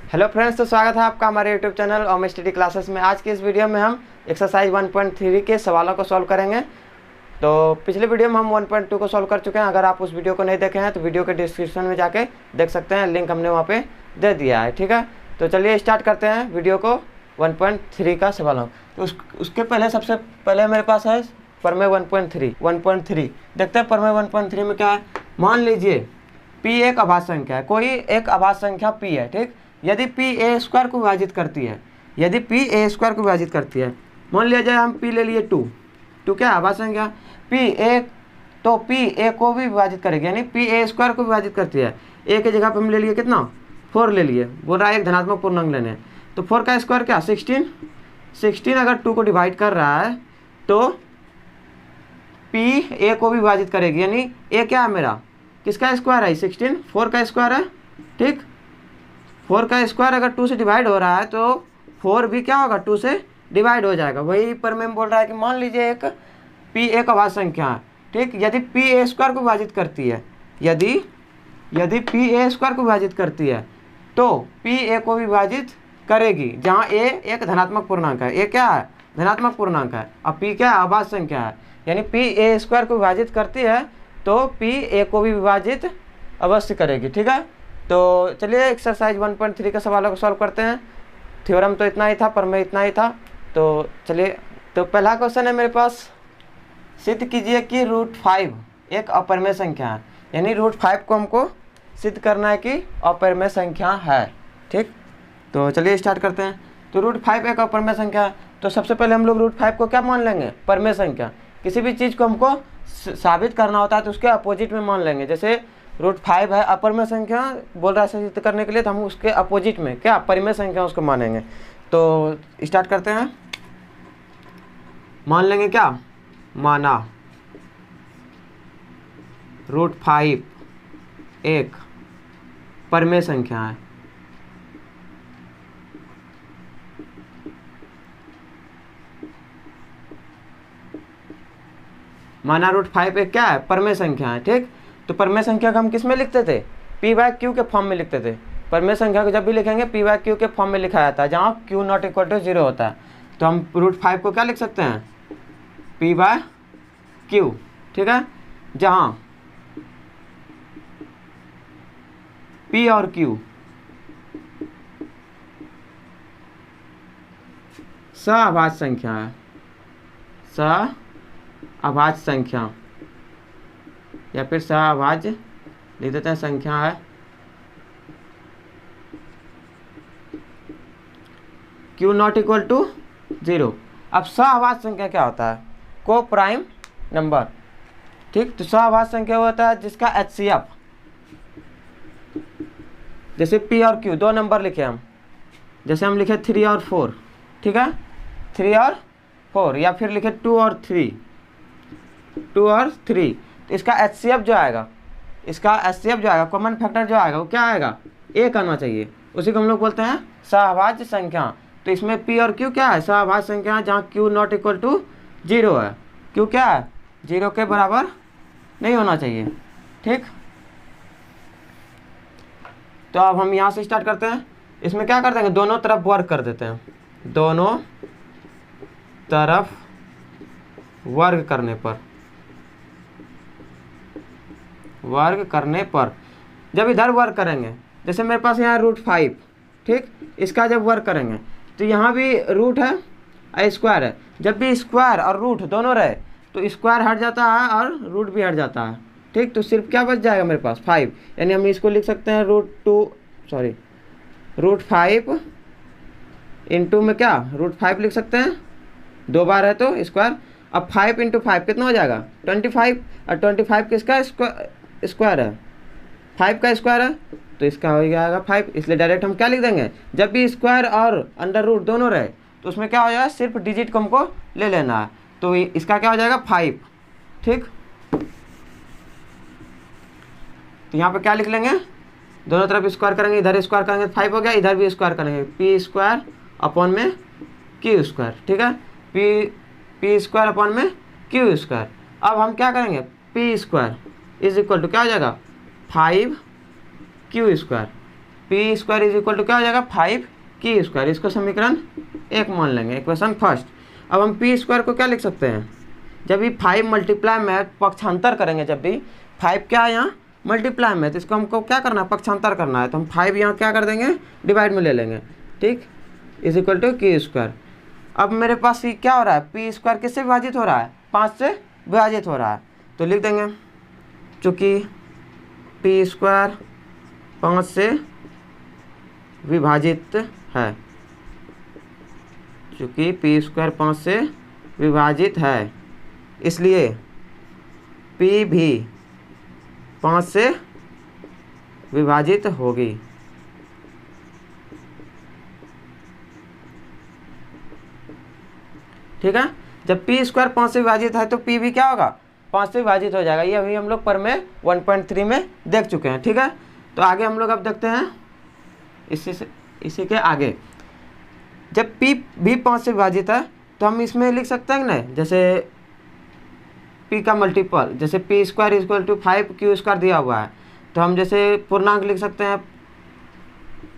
Hello friends, तो स्वागत है आपका हमारे यूट्यूब चैनल ओम स्टडी क्लासेस में। आज की इस वीडियो में हम एक्सरसाइज 1.3 के सवालों को सॉल्व करेंगे। तो पिछले वीडियो में हम 1.2 को सॉल्व कर चुके हैं। अगर आप उस वीडियो को नहीं देखे हैं तो वीडियो के डिस्क्रिप्शन में जाके देख सकते हैं, लिंक हमने वहाँ पे दे दिया है। ठीक है, तो चलिए स्टार्ट करते हैं वीडियो को 1.3 का सवालों। तो उसके पहले सबसे पहले मेरे पास है प्रमेय 1.3 देखते हैं। प्रमेय 1.3 में क्या है। मान लीजिए P एक अभाज्य संख्या है, कोई एक अभाज्य संख्या P है। ठीक, यदि P a स्क्वायर को विभाजित करती है, यदि P a स्क्वायर को विभाजित करती है, मान लिया जाए हम P ले लिए 2 क्या अभाज्य संख्या P एक, तो P a को भी विभाजित करेगी, यानी P a स्क्वायर को विभाजित करती है। a की जगह पे हम ले लिए कितना, 4 ले लिए। बोल रहा है एक धनात्मक पूर्णांक लेने हैं, तो 4 का स्क्वायर क्या 16 अगर 2 को डिवाइड कर रहा है तो P a को भी विभाजित करेगी, यानी a क्या है मेरा, किसका स्क्वायर है 16, 4 का स्क्वायर है। ठीक, 4 का स्क्वायर अगर 2 से डिवाइड हो रहा है तो 4 भी क्या होगा 2 से डिवाइड हो जाएगा। वही पर मैं बोल रहा है कि मान लीजिए एक P एक अभाज्य संख्या है। ठीक, यदि P a स्क्वायर को विभाजित करती है, यदि P a स्क्वायर को विभाजित करती है तो P a को विभाजित करेगी, जहाँ a एक धनात्मक पूर्णांक है। a क्या है, धनात्मक पूर्णांक है, और P क्या है, अभाज्य संख्या है। यानी P a स्क्वायर को विभाजित करती है तो P a को भी विभाजित अवश्य करेगी। ठीक है, तो चलिए एक्सरसाइज 1.3 के सवालों को सॉल्व करते हैं। थ्योरम तो इतना ही था, प्रमेय इतना ही था। तो चलिए, तो पहला क्वेश्चन है मेरे पास, सिद्ध कीजिए कि √5 एक अपरिमेय संख्या है। यानी √5 को हमको सिद्ध करना है कि अपरिमेय संख्या है। ठीक, तो चलिए स्टार्ट करते हैं। तो √5 एक अपरिमेय संख्या है, तो सबसे पहले हम लोग √5 को क्या मान लेंगे, परिमेय संख्या। किसी भी चीज़ को हमको साबित करना होता है तो उसके अपोजिट में मान लेंगे। जैसे √5 है अपरिमेय संख्या, बोल रहा है सिद्ध करने के लिए, तो हम उसके अपोजिट में क्या परिमेय संख्या उसको मानेंगे। तो स्टार्ट करते हैं। मान लेंगे क्या, माना √5 एक परिमेय संख्या है। माना √5 एक क्या है, परिमेय संख्या है। ठीक, तो परिमेय संख्या को हम किस में लिखते थे, P/Q के फॉर्म में लिखते थे। परिमेय संख्या को जब भी लिखेंगे P/Q के फॉर्म में लिखा जाता है, जहाँ Q ≠ 0 होता है। तो हम √5 को क्या लिख सकते हैं, P/Q। ठीक है, जहाँ P और Q सअभाज्य संख्या है, सअभाज्य संख्या, या फिर सअभाज्य लिख देते हैं, संख्या है। Q ≠ 0। अब सअभाज्य संख्या क्या होता है, को प्राइम नंबर। ठीक, तो सअभाज्य संख्या होता है जिसका HCF, जैसे P और Q दो नंबर लिखे हम, जैसे हम लिखे 3 और 4। ठीक है, 3 और 4, या फिर लिखे 2 और 3। तो इसका HCF जो आएगा, कॉमन फैक्टर जो आएगा वो क्या आएगा, 1 आना चाहिए। उसी को हम लोग बोलते हैं सअभाज्य संख्या। तो इसमें P और Q क्या है, सअभाज्य संख्या है, जहाँ Q ≠ 0 है। Q क्या है, 0 के बराबर नहीं होना चाहिए। ठीक, तो अब हम यहाँ से स्टार्ट करते हैं। इसमें क्या कर देंगे, दोनों तरफ वर्ग कर देते हैं। दोनों तरफ वर्ग करने पर जब इधर वर्ग करेंगे, जैसे मेरे पास यहाँ √5, ठीक, इसका जब वर्ग करेंगे तो यहाँ भी रूट है और स्क्वायर है। जब भी स्क्वायर और रूट दोनों रहे तो स्क्वायर हट जाता है और रूट भी हट जाता है। ठीक, तो सिर्फ क्या बच जाएगा मेरे पास 5, यानी हम इसको लिख सकते हैं √5 इंटू में क्या, √5 लिख सकते हैं, 2 बार है तो स्क्वायर। अब 5 × 5 कितना हो जाएगा 25, और 25 किसका स्क्वायर है, 5 का स्क्वायर है, तो इसका हो जाएगा 5। इसलिए डायरेक्ट हम क्या लिख देंगे, जब भी स्क्वायर और अंडर रूट दोनों रहे तो उसमें क्या हो जाएगा, सिर्फ डिजिट को हमको ले लेना है। तो इसका क्या हो जाएगा 5। ठीक, तो यहाँ पे क्या लिख लेंगे, दोनों तरफ स्क्वायर करेंगे, इधर स्क्वायर करेंगे 5 हो गया, इधर भी स्क्वायर करेंगे, P² ठीक है, P² अब हम क्या करेंगे, P² = क्या हो जाएगा 5Q²। P square is equal to क्या हो जाएगा 5 की स्क्वायर। इसको समीकरण 1 मान लेंगे, इक्वेशन फर्स्ट। अब हम पी स्क्वायर को क्या लिख सकते हैं, जब भी 5 मल्टीप्लाई में पक्षांतर करेंगे, जब भी 5 क्या है यहाँ मल्टीप्लाई में, तो इसको हमको क्या करना है पक्षांतर करना है, तो हम 5 यहाँ क्या कर देंगे डिवाइड में ले लेंगे, ठीक, is equal to Q square. अब मेरे पास ये क्या हो रहा है, पी स्क्वायर किससे विभाजित हो रहा है 5 से विभाजित हो रहा है, तो लिख देंगे चूँकि पी स्क्वायर 5 से विभाजित है, चूँकि पी स्क्वायर 5 से विभाजित है, इसलिए पी भी 5 से विभाजित होगी। ठीक है, जब पी स्क्वायर 5 से विभाजित है तो पी भी क्या होगा 5 से विभाजित हो जाएगा। ये अभी हम लोग प्रमेय 1.3 में देख चुके हैं। ठीक है, तो आगे हम लोग अब देखते हैं इसी के आगे। जब p भी 5 से विभाजित है तो हम इसमें लिख सकते हैं ना, जैसे p का मल्टीपल, जैसे P square equal to 5 Q दिया हुआ है, तो हम जैसे पूर्णांक लिख सकते हैं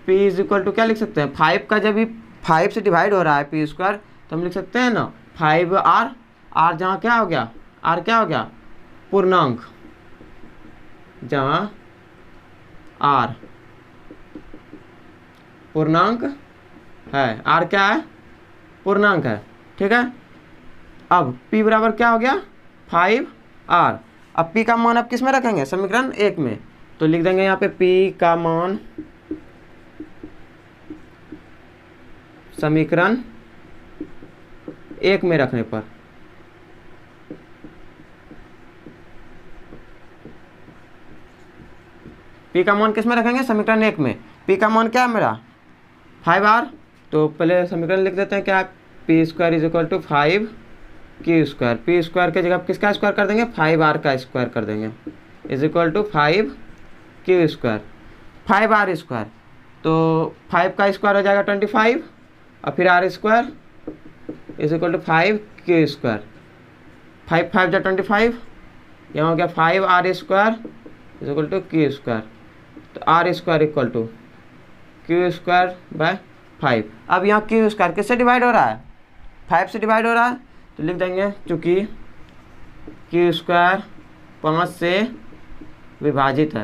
p इज इक्वल टू क्या लिख सकते हैं 5 का, जब भी 5 से डिवाइड हो रहा है पी स्क्वायर, तो हम लिख सकते हैं ना 5r, r जहाँ क्या हो गया, r क्या हो गया पूर्णांक, जहाँ r पूर्णांक है, r क्या है पूर्णांक है। ठीक है, अब p बराबर क्या हो गया 5r। अब p का मान अब किस में रखेंगे समीकरण 1 में, तो लिख देंगे यहाँ पे p का मान समीकरण 1 में रखने पर p का मान किस में रखेंगे समीकरण 1 में, p का मान क्या है मेरा 5r, तो पहले समीकरण लिख देते हैं क्या, P square is equal to 5 Q square, P square के जगह किसका स्क्वायर कर देंगे 5r का स्क्वायर कर देंगे, is equal to 5 Q square 5r square, तो 5 का स्क्वायर हो जाएगा 25 और फिर r square is equal to 5 Q square, 5 5 जा 25, यहाँ हो गया 5r square is equal to Q square, तो r square equal to Q square by 5। अब यहाँ क्यू स्क्वायर किससे डिवाइड हो रहा है 5 से डिवाइड हो रहा है, तो लिख देंगे चूँकि क्यू स्क्वायर 5 से विभाजित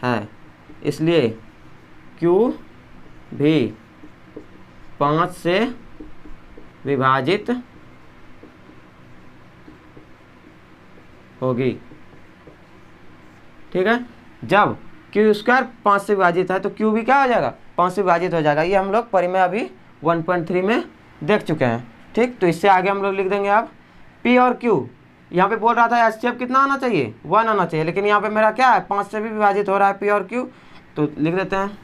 है, इसलिए Q भी 5 से विभाजित होगी। ठीक है, जब क्यू स्क्वायर 5 से विभाजित है तो क्यू भी क्या हो जाएगा 5 से विभाजित हो जाएगा। ये हम लोग परिमेय अभी 1.3 में देख चुके हैं। ठीक, तो इससे आगे हम लोग लिख देंगे अब पी और क्यू। यहाँ पे बोल रहा था एचसीएफ कितना आना चाहिए 1 आना चाहिए, लेकिन यहाँ पे मेरा क्या है 5 से भी विभाजित हो रहा है पी और क्यू, तो लिख देते हैं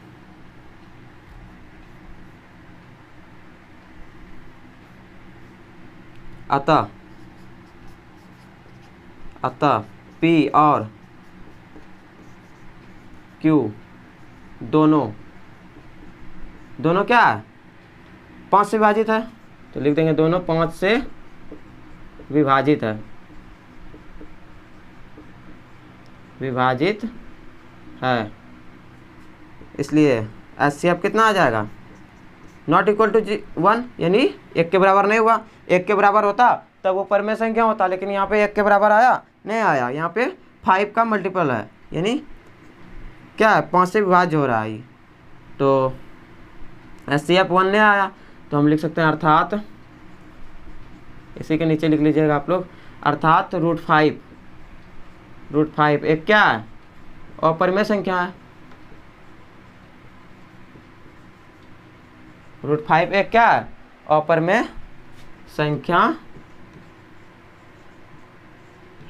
अतः पी और क्यू दोनों क्या है 5 से विभाजित है, तो लिख देंगे दोनों 5 से विभाजित है, इसलिए एचसीएफ कितना आ जाएगा नॉट इक्वल टू 1, यानी 1 के बराबर नहीं हुआ। 1 के बराबर होता तब वो परिमेय संख्या होता, लेकिन यहाँ पे 1 के बराबर आया नहीं आया, यहाँ पे 5 का मल्टीपल है, यानी क्या है 5 से विभाज्य हो रहा है, तो एचसीएफ 1 नहीं आया, तो हम लिख सकते हैं अर्थात, इसी के नीचे लिख लीजिएगा आप लोग, अर्थात √5 एक क्या है अपरिमेय संख्या है, √5 एक क्या है अपरिमेय संख्या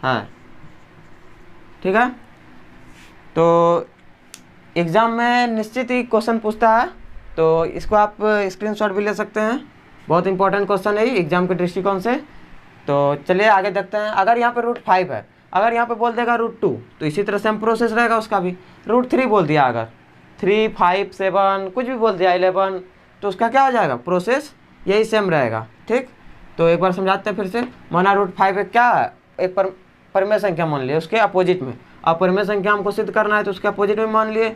है। ठीक है, तो एग्ज़ाम में निश्चित ही क्वेश्चन पूछता है, तो इसको आप स्क्रीनशॉट भी ले सकते हैं, बहुत इंपॉर्टेंट क्वेश्चन है एग्जाम के दृष्टिकोण से। तो चलिए आगे देखते हैं। अगर यहाँ पे √5 है, अगर यहाँ पे बोल देगा √2, तो इसी तरह से हम प्रोसेस रहेगा उसका भी। √3 बोल दिया, अगर 3 5 7 कुछ भी बोल दिया 11, तो उसका क्या हो जाएगा प्रोसेस यही सेम रहेगा। ठीक, तो एक बार समझाते हैं फिर से। माना √5 एक क्या है एक परिमेय संख्या मान लिए उसके अपोजिट में। अब परिमेय संख्या हमको सिद्ध करना है तो उसके अपोजिट में मान लिए।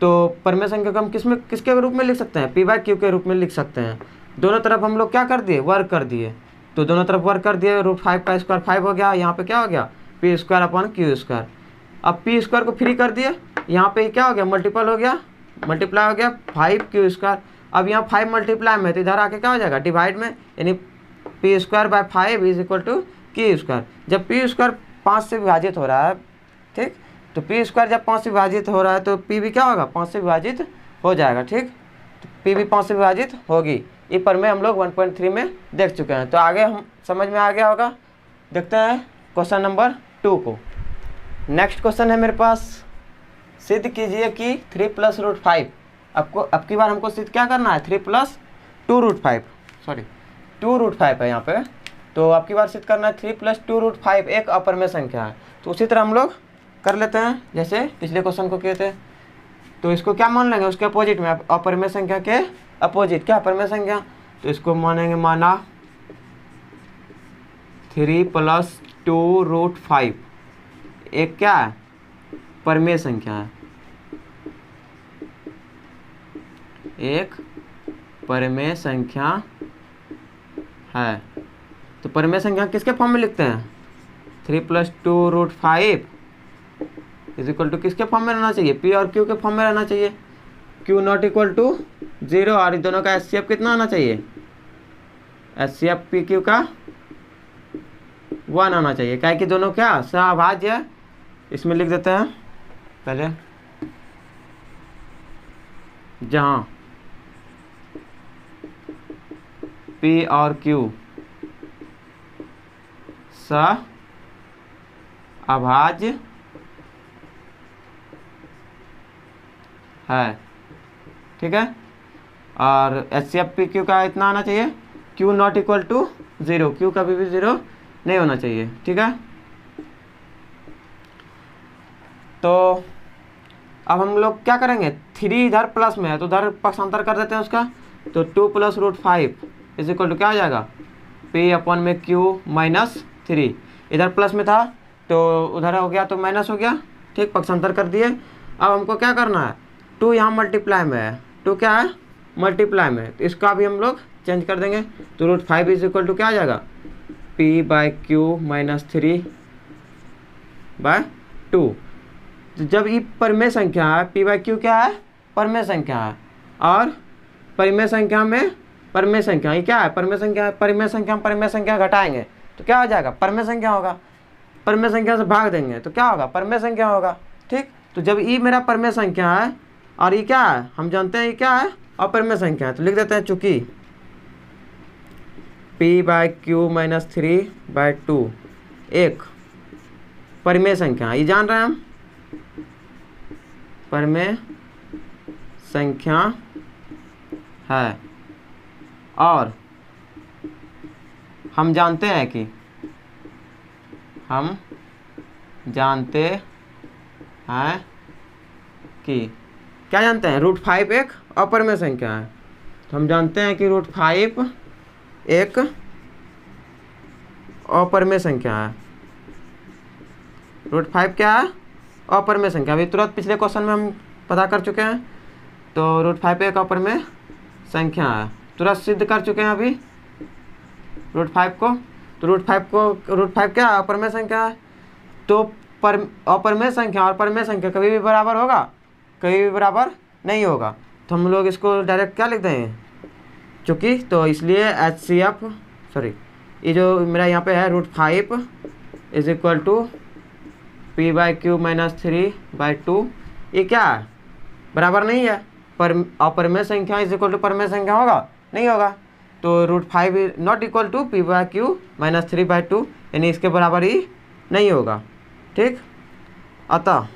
तो परिमेय संख्या को हम किसके रूप में लिख सकते हैं? p/q के रूप में लिख सकते हैं। दोनों तरफ हम लोग क्या कर दिए? वर्ग कर दिए। तो दोनों तरफ वर्ग कर दिए, √5 का स्क्वायर 5 हो गया। यहाँ पे क्या हो गया? p²/q²। अब p² को फ्री कर दिए, यहाँ पे क्या हो गया? मल्टीप्लाई हो गया 5q²। अब यहाँ 5 मल्टीप्लाई में तो इधर आके क्या हो जाएगा? डिवाइड में, यानी p²/5 = q²। जब p² 5 से विभाजित हो रहा है, ठीक, तो p² जब 5 से विभाजित हो रहा है तो p भी क्या होगा? 5 से विभाजित हो जाएगा, ठीक। तो p भी 5 से विभाजित होगी। ये प्रमेय हम लोग 1.3 में देख चुके हैं। तो आगे हम समझ में आ गया होगा। देखते हैं क्वेश्चन नंबर 2 को। नेक्स्ट क्वेश्चन है मेरे पास, सिद्ध कीजिए कि 3 + √5। आपको अब की बार हमको सिद्ध क्या करना है? 3 + 2√5, सॉरी 2√5 है यहाँ पे। तो अब की बार सिद्ध करना है 3 + 2√5 एक अपरिमेय संख्या है। तो उसी तरह हम लोग कर लेते हैं जैसे पिछले क्वेश्चन को किए थे। तो इसको क्या मान लेंगे? उसके अपोजिट में, अपरिमेय संख्या के अपोजिट क्या? अपरिमेय संख्या। तो इसको मानेंगे, माना 3 + 2√5 एक क्या है? परिमेय संख्या है, एक परिमेय संख्या है। तो परिमेय संख्या किसके फॉर्म में लिखते हैं? 3 + 2√5 = किसके फॉर्म में रहना चाहिए? p और q के फॉर्म में रहना चाहिए। q ≠ 0 और इन दोनों का HCF कितना आना चाहिए? HCF pq का 1 आना चाहिए। क्या कि दोनों क्या सहभाज्य है। इसमें लिख देते हैं पहले, जहाँ p और q सहअभाज्य है, ठीक है। और HCF pq का इतना आना चाहिए, q ≠ 0, q कभी भी 0 नहीं होना चाहिए, ठीक है। तो अब हम लोग क्या करेंगे? 3 इधर प्लस में है तो उधर पक्षांतर कर देते हैं उसका। तो 2 + √5 = क्या आ जाएगा? p/q - 3। इधर प्लस में था तो उधर हो गया तो माइनस हो गया, ठीक, पक्षांतर कर दिए। अब हमको क्या करना है? 2 यहाँ मल्टीप्लाई में है, 2 क्या है? मल्टीप्लाई में। तो इसका भी हम लोग चेंज कर देंगे। तो √5 = क्या आ जाएगा? p/q - 3/2। तो जब ये परिमेय संख्या है, p/q क्या है? परिमेय संख्या है। और परिमेय संख्या में परिमेय संख्या ये क्या है? परिमेय संख्या है। परिमेय संख्या में परिमेय संख्या घटाएंगे तो क्या हो जाएगा? परिमेय संख्या होगा। परिमेय संख्या से भाग देंगे तो क्या होगा? परिमेय संख्या होगा, ठीक। तो जब ये मेरा परिमेय संख्या है और ये क्या है? हम जानते हैं ये क्या है? अपरिमेय संख्या है। तो लिख देते हैं, चूंकि p/q - 3/2 एक परिमेय संख्या है, ये जान रहे हैं हम, परिमेय संख्या है। और हम जानते हैं कि क्या जानते हैं? √5 एक अपरिमेय संख्या है। तो हम जानते हैं कि √5 एक अपरिमेय संख्या है। √5 क्या है? अपरिमेय संख्या। अभी तुरंत पिछले क्वेश्चन में हम पता कर चुके हैं। तो √5 एक अपरिमेय संख्या है, तुरंत सिद्ध कर चुके हैं अभी √5 को। तो √5 क्या है? अपरिमेय संख्या है। तो अपरिमेय संख्या और परिमेय संख्या कभी भी बराबर होगा? कभी भी बराबर नहीं होगा। तो हम लोग इसको डायरेक्ट क्या लिख देंगे? चूँकि तो इसलिए HCF, सॉरी, ये जो मेरा यहाँ पे है √5 = p/q - 3/2, ये क्या है? बराबर नहीं है। पर अपरिमेय संख्या = परिमेय संख्या होगा? नहीं होगा। तो √5 ≠ p/q - 3/2, यानी इसके बराबर ही नहीं होगा, ठीक। अतः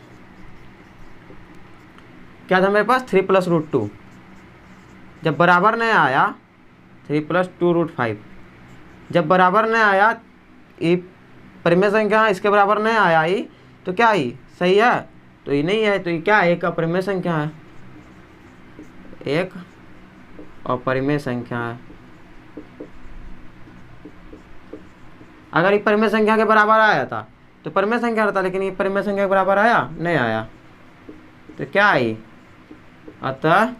क्या था मेरे पास? 3 + √2 जब बराबर नहीं आया, 3 + 2√5 जब बराबर नहीं आया, ये परिमेय संख्या इसके बराबर नहीं आया ही, तो क्या ही सही है? तो ये नहीं है। तो ये क्या है? एक अपरिमेय संख्या है, एक अपरिमेय संख्या है। अगर ये परिमेय संख्या के बराबर आया था तो परिमेय संख्या रहता, लेकिन ये परिमेय संख्या के बराबर आया नहीं आया, तो क्या आई, अतः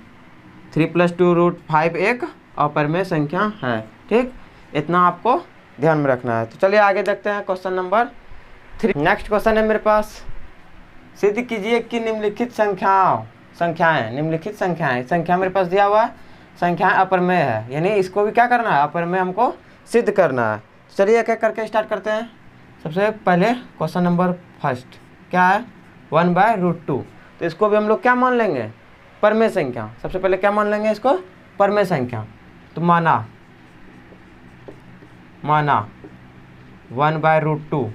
3 + 2√5 एक अपरिमेय संख्या है। ठीक, इतना आपको ध्यान में रखना है। तो चलिए आगे देखते हैं क्वेश्चन नंबर 3। नेक्स्ट क्वेश्चन है मेरे पास, सिद्ध कीजिए कि निम्नलिखित निम्नलिखित संख्या मेरे पास दिया हुआ है, संख्याएं अपरिमेय है, यानी इसको भी क्या करना है, अपरिमेय हमको सिद्ध करना है। चलिए एक एक करके स्टार्ट करते हैं। सबसे पहले क्वेश्चन नंबर फर्स्ट क्या है, 1/√2। तो इसको भी हम लोग क्या मान लेंगे, परिमेय संख्या। सबसे पहले क्या मान लेंगे इसको, परिमेय संख्या। तो माना 1/√2,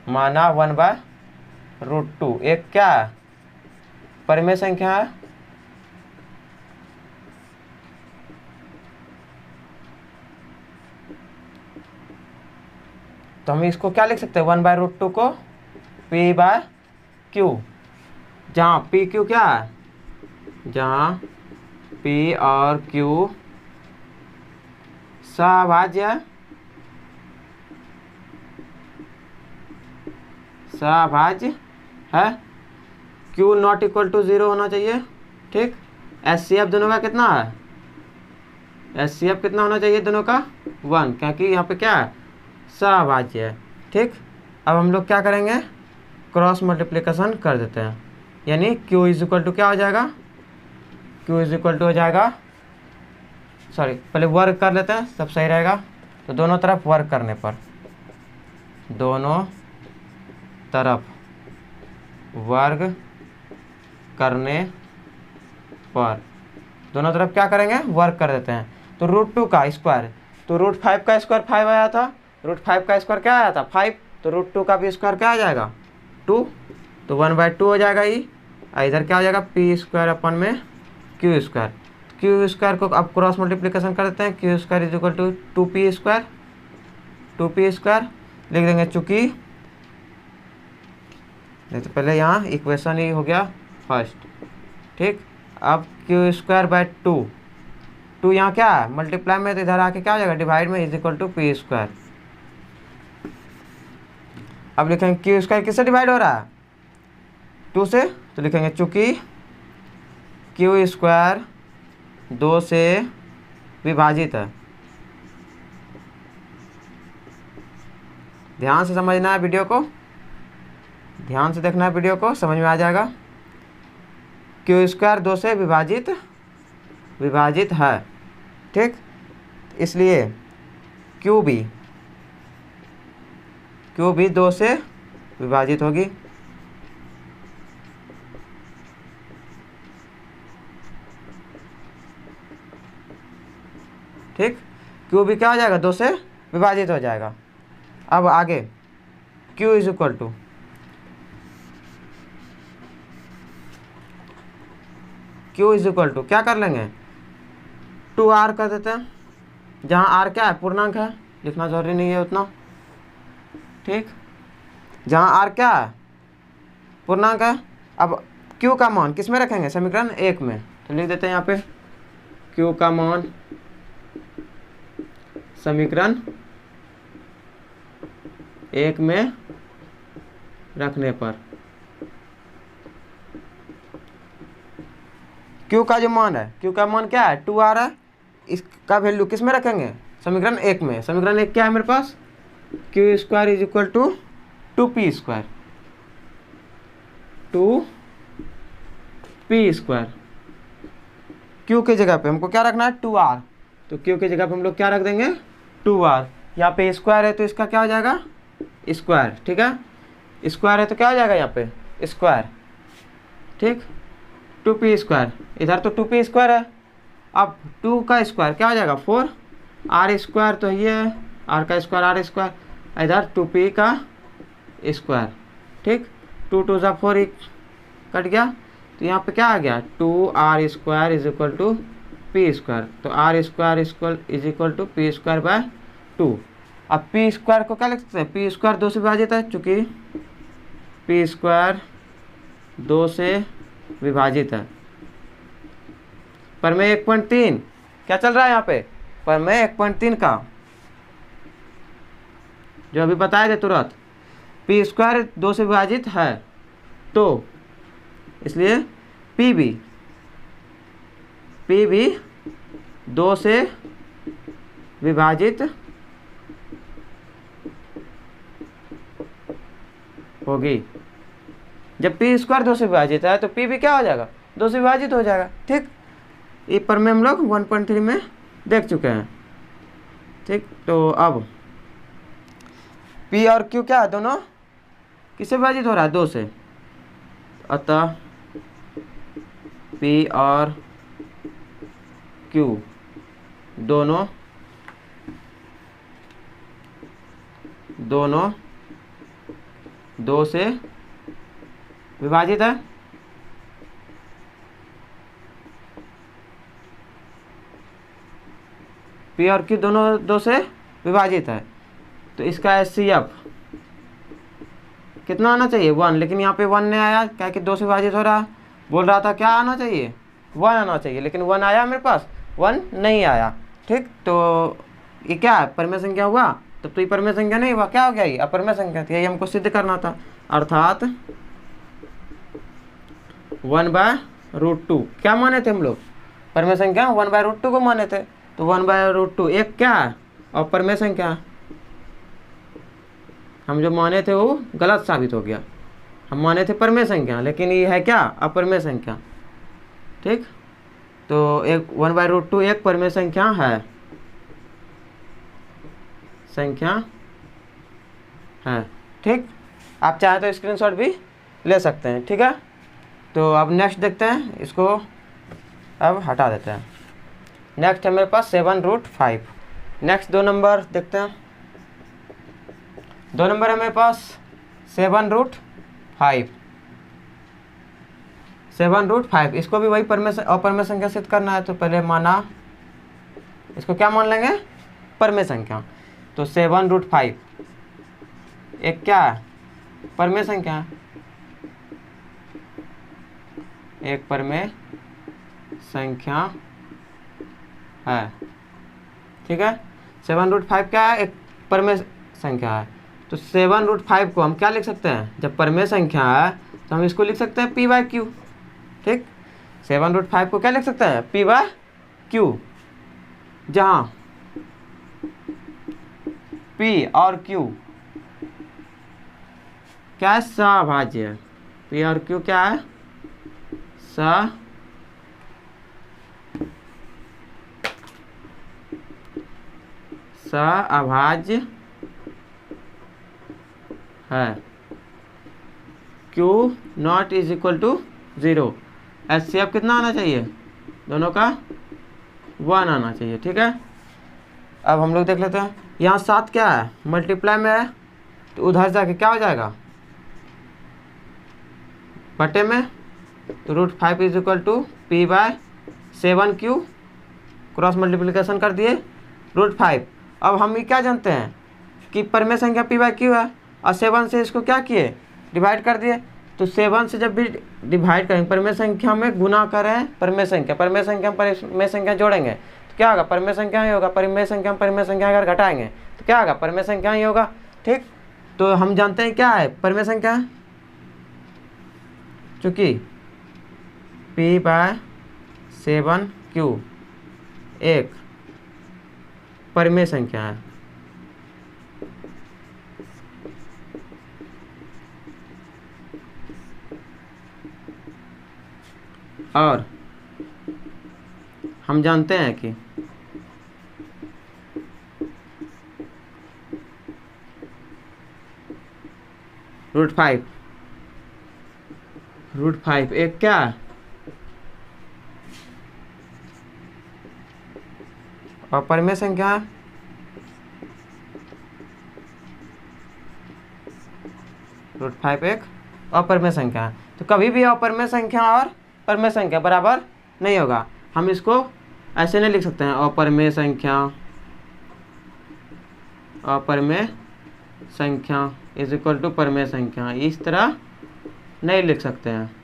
माना 1/√2 एक क्या है, परिमेय संख्या है। तो हम इसको क्या लिख सकते हैं, 1/√2 को P/Q, जहाँ PQ क्या है, जहाँ P और Q सभाज्य है, Q ≠ 0 होना चाहिए। ठीक, HCF दोनों का कितना है, HCF कितना होना चाहिए दोनों का, 1, क्योंकि यहाँ पे क्या है, सभाज्य है। ठीक, अब हम लोग क्या करेंगे, क्रॉस मल्टीप्लिकेशन कर देते हैं, यानी Q = क्या हो जाएगा, Q = हो जाएगा, सॉरी पहले वर्ग कर लेते हैं सब सही रहेगा। तो दोनों तरफ वर्ग करने पर, दोनों तरफ वर्ग करने पर, दोनों तरफ क्या करेंगे, वर्ग कर देते हैं। तो √2 का स्क्वायर, तो √5 का स्क्वायर 5 आया था, √5 का स्क्वायर क्या आया था, 5। तो √2 का भी स्क्वायर क्या आ जाएगा, 2। तो 1/2 हो जाएगा ये। इधर क्या हो जाएगा, P² Q² को अब क्रॉस मल्टीप्लिकेशन कर देते हैं, Q² = 2P² लिख देंगे, चूँकि नहीं तो पहले यहाँ इक्वेशन ही हो गया फर्स्ट। ठीक, अब Q² 2 यहाँ क्या है, मल्टीप्लाई में, तो इधर आके क्या हो जाएगा, डिवाइड में, = P²। अब लिखेंगे Q² किससे डिवाइड हो रहा है, 2 से, तो लिखेंगे चूँकि Q² 2 से विभाजित है। ध्यान से समझना है वीडियो को, ध्यान से देखना है वीडियो को, समझ में आ जाएगा। Q² 2 से विभाजित है। ठीक, इसलिए Q भी 2 से विभाजित होगी। ठीक, Q भी क्या हो जाएगा, 2 से विभाजित हो जाएगा। अब आगे Q = क्या कर लेंगे, 2R कर देते हैं, जहाँ R क्या है, पूर्णांक है, लिखना जरूरी नहीं है उतना। ठीक, जहाँ R क्या है, पूर्णांक है। अब Q का मान किस में रखेंगे, समीकरण 1 में, तो लिख देते हैं यहाँ पे Q का मान समीकरण 1 में रखने पर, Q का जो मान है, Q का मान क्या है, 2R है, इसका वैल्यू किस में रखेंगे, समीकरण 1 में। समीकरण 1 क्या है मेरे पास, Q² = 2P², 2P²। Q की जगह पे हमको क्या रखना है, 2R, तो Q की जगह पे हम लोग क्या रख देंगे, 2R। यहाँ पे स्क्वायर है तो इसका क्या हो जाएगा, स्क्वायर। ठीक है, स्क्वायर है तो क्या हो जाएगा, यहाँ पे स्क्वायर। ठीक, 2P², इधर तो 2P² है। अब 2 का स्क्वायर क्या हो जाएगा, 4R², तो ये R का स्क्वायर R², इधर 2P का स्क्वायर। ठीक, 2 2 = 4 कट गया, तो यहाँ पे क्या आ गया, 2R² = P²। तो R² = P²/2। अब P² को क्या लिख सकते हैं, P² 2 से विभाजित है, चूँकि P² 2 से विभाजित है। पर मैं 1.3 क्या चल रहा है यहाँ पे, प्रमेय 1.3 का जो अभी बताए थे तुरंत, पी स्क्वायर 2 से विभाजित है, तो इसलिए पी भी 2 से विभाजित होगी। जब पी स्क्वायर 2 से विभाजित है तो पी भी क्या हो जाएगा, 2 से विभाजित हो जाएगा। ठीक, ये पर में हम लोग 1.3 में देख चुके हैं। ठीक, तो अब पी और क्यू क्या है, दोनों किससे विभाजित हो रहा है, 2 से, अतः पी और क्यू दोनों 2 से विभाजित है। पी और क्यू दोनों 2 से विभाजित है, तो इसका HCF कितना आना चाहिए, 1, लेकिन यहाँ पे 1 नहीं आया, क्या कि 2 से विभाजित हो रहा है। बोल रहा था क्या आना चाहिए, 1 आना चाहिए, लेकिन 1 आया मेरे पास, 1 नहीं आया। ठीक, तो ये क्या है, परमेय संख्या हुआ, तब तो ये परमेय संख्या नहीं हुआ, क्या हो गया, ये अपरमेय संख्या थी। यही हमको सिद्ध करना था, अर्थात 1/√2 क्या माने थे हम लोग, परमेय संख्या 1/√2 को माने थे। तो 1/√2 एक क्या है, अपरमेय संख्या, हम जो माने थे वो गलत साबित हो गया। हम माने थे परमेय संख्या, लेकिन ये है क्या, अपरमेय संख्या। ठीक, तो एक 1/√2 एक परमेय संख्या है। ठीक, आप चाहे तो स्क्रीनशॉट भी ले सकते हैं। ठीक है, तो अब नेक्स्ट देखते हैं, इसको अब हटा देते हैं। नेक्स्ट है मेरे पास 7√5। नेक्स्ट 2 नंबर देखते हैं। 2 नंबर है मेरे पास 7√5। 7√5 इसको भी वही अपरमेय संख्या सिद्ध करना है, तो पहले माना, इसको क्या मान लेंगे, परमेय संख्या। तो 7√5 एक क्या है, परमेय संख्या है, एक परमेय संख्या है। ठीक है, 7√5 क्या है, एक परमेय संख्या है। तो 7√5 को हम क्या लिख सकते हैं, जब परमेय संख्या है तो हम इसको लिख सकते हैं p/q। ठीक, 7√5 को क्या लिख सकते हैं, p/q, जहाँ p और q क्या है, सभाज्य। p और q क्या है, सअभाज्य है। Q not is equal to 0। HCF कितना आना चाहिए, दोनों का 1 आना चाहिए। ठीक है, अब हम लोग देख लेते हैं, यहाँ 7 क्या है, मल्टीप्लाई में है, तो उधर जाके क्या हो जाएगा, बटे में, तो √5 is equal to p/7q, cross multiplication कर दिए, √5। अब हम ये क्या जानते हैं कि परमेय संख्या p/q है, और 7 से इसको क्या किए, डिवाइड कर दिए। तो 7 से जब भी डिवाइड करेंगे, परमेय संख्या में गुना करें परमेय संख्या परमेय संख्या जोड़ेंगे तो क्या होगा, परमेय संख्या ही होगा। परमेय संख्या अगर घटाएंगे तो क्या होगा, परमेय संख्या ही होगा। ठीक, तो हम जानते हैं क्या है परमेय संख्या, चूँकि p/7q एक परमेय संख्या है। और हम जानते हैं कि √5 एक क्या है, और परमेय संख्या है। √5 एक अपरमेय संख्या है। तो कभी भी अपरमेय संख्या और परमेय संख्या बराबर नहीं होगा। हम इसको ऐसे नहीं लिख सकते हैं, अपरमेय संख्या इज इक्वल टू परमेय संख्या, इस तरह नहीं लिख सकते हैं।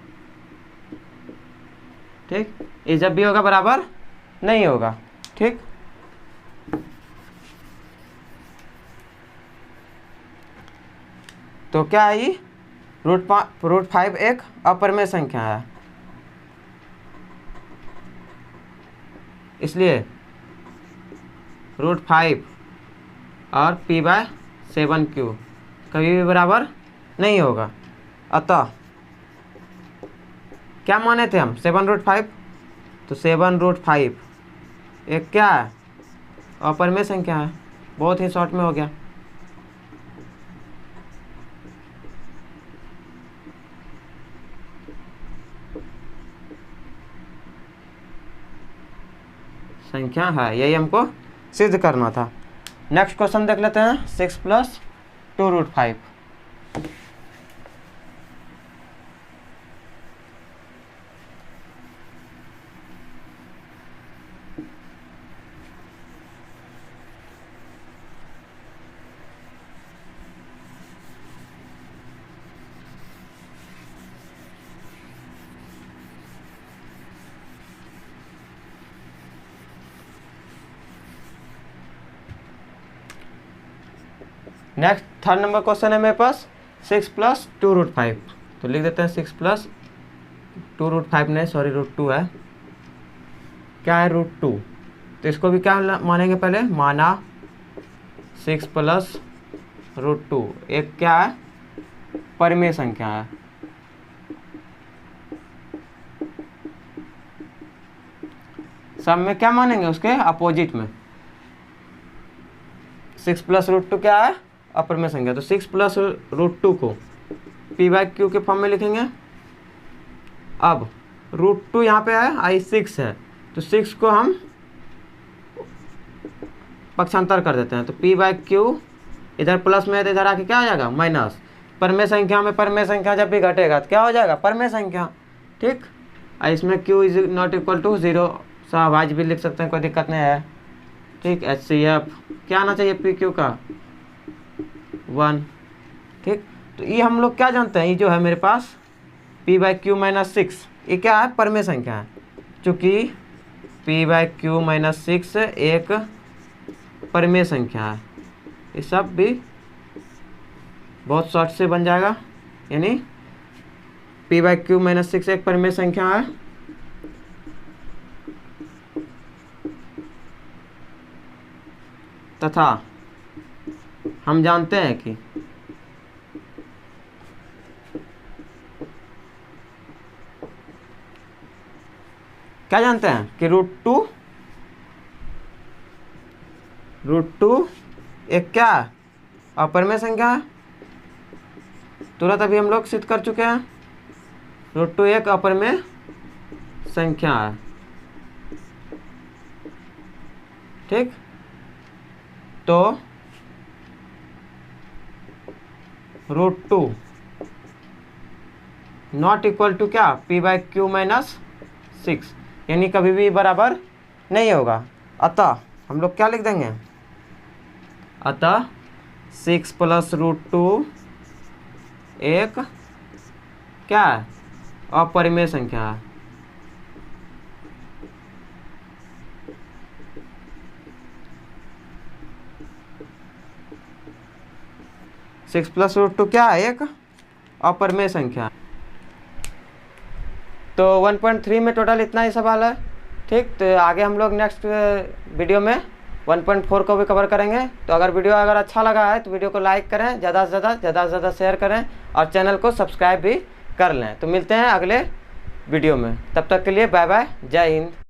ठीक, ये जब भी होगा बराबर नहीं होगा। ठीक। तो क्या है ये, √5 एक अपरिमेय संख्या है, इसलिए √5 और p/7q कभी भी बराबर नहीं होगा। अतः क्या माने थे हम, 7√5, तो 7√5 एक क्या है, अपरिमेय संख्या है। बहुत ही शॉर्ट में हो गया। संख्या है, यही हमको सिद्ध करना था। नेक्स्ट क्वेश्चन देख लेते हैं, 6 + 2√5। नेक्स्ट थर्ड नंबर क्वेश्चन है मेरे पास, 6 + 2√5। तो लिख देते हैं 6 + 2√5 नहीं, सॉरी √2 है। क्या है √2, तो इसको भी क्या मानेंगे, पहले माना 6 + √2 एक क्या है, परिमेय संख्या है। सब में क्या मानेंगे, उसके अपोजिट में। 6 + √2 क्या है, अपरिमेय संख्या। तो 6 + √2 को p/q के फॉर्म में लिखेंगे। अब √2 यहाँ पे है, i6 है, तो 6 को हम पक्षांतर कर देते हैं। तो p/q इधर प्लस में है तो इधर आके क्या हो जाएगा, माइनस। परिमेय संख्या में परिमेय संख्या जब भी घटेगा तो क्या हो जाएगा, परिमेय संख्या। ठीक, इसमें q ≠ 0 सहभाज्य भी लिख सकते हैं, कोई दिक्कत नहीं है। ठीक, HCF क्या आना चाहिए, PQ का 1। ठीक, तो ये हम लोग क्या जानते हैं, ये जो है मेरे पास p/q - 6 ये क्या है, परिमेय संख्या है। चूँकि p/q - 6 एक परिमेय संख्या है। ये सब भी बहुत शॉर्ट से बन जाएगा, यानी p/q - 6 एक परिमेय संख्या है। तथा हम जानते हैं कि क्या जानते हैं कि √2 एक क्या है, अपरिमेय संख्या है। तुरंत अभी हम लोग सिद्ध कर चुके हैं, √2 एक अपरिमेय संख्या है। ठीक, तो √2 नॉट इक्वल टू क्या, p/q - 6, यानी कभी भी बराबर नहीं होगा। अतः हम लोग क्या लिख देंगे, अतः 6 + √2 एक क्या है, अपरिमेय संख्या है। सिक्स + √2 क्या है, एक अपरिमेय संख्या। तो 1.3 में टोटल इतना ही सवाल है। ठीक, तो आगे हम लोग नेक्स्ट वीडियो में 1.4 को भी कवर करेंगे। तो अगर वीडियो अच्छा लगा है तो वीडियो को लाइक करें, ज़्यादा से ज़्यादा शेयर करें और चैनल को सब्सक्राइब भी कर लें। तो मिलते हैं अगले वीडियो में, तब तक के लिए बाय बाय, जय हिंद।